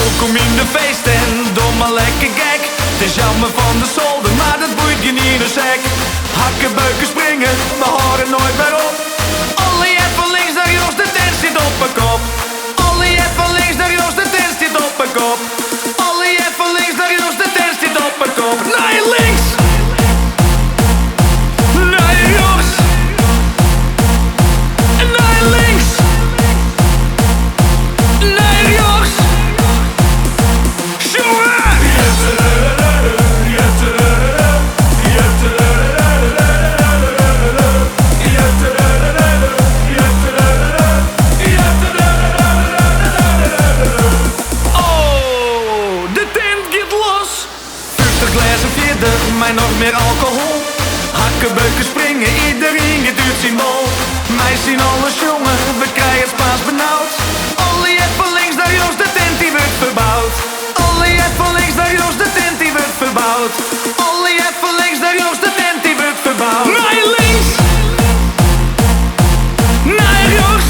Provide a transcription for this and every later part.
Welkom in de feest en doe maar lekker gek. Het is jammer van de zolder, maar dat boeit je niet een sek. Hakken, beuken, springen, we horen nooit meer op. Alle jet van links naar rechts, de tent zit op mijn kop. Alle jet van links naar rechts, de tent zit op mijn kop. Alle jet van links naar rechts, de tent zit op mijn kop. Naar links, naar rechts, naar links, naar rechts. Jongen! Mij nog meer alcohol. Hakken, beuken, springen, iedereen het uit zijn bol. Mij zien alles jongen, we krijgen het Spaans benauwd. Alle jet van links naar rechts, de tent die wordt verbouwd. Alle jet van links naar rechts, de tent die wordt verbouwd. Alle jet van links naar rechts, de tent die wordt verbouwd. Naar links, naar rechts,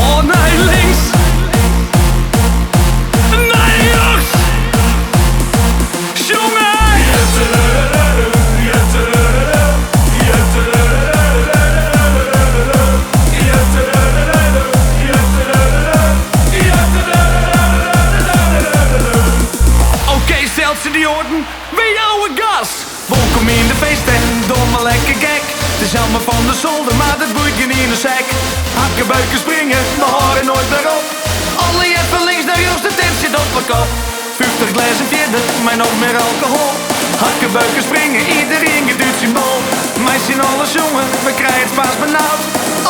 oh naar links, naar rechts. Jongen! Oké, zelfs in die orden, wie ouwe gast. Welkom in de feesttent, doe maar lekker gek. Het is jammer van de zolder, maar dat boeit je niet in een sek. Hakken, beuken, springen, we horen nooit meer op. Alle jet van links naar rechts, de tent zit op mijn kop. 50 glazen vierde, mij nog meer alcohol. Hakken, beuken, springen, iedereen geduwd zijn bol. Mij zien alles jongen, we krijgen het Spaans benauwd.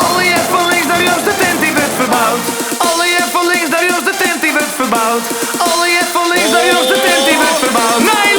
Alle jet van links naar rechts, de tent die wordt verbouwd. Alle jet van links naar rechts, de tent die wordt verbouwd. Alle jet van links naar rechts, de tent die wordt verbouwd. Nee!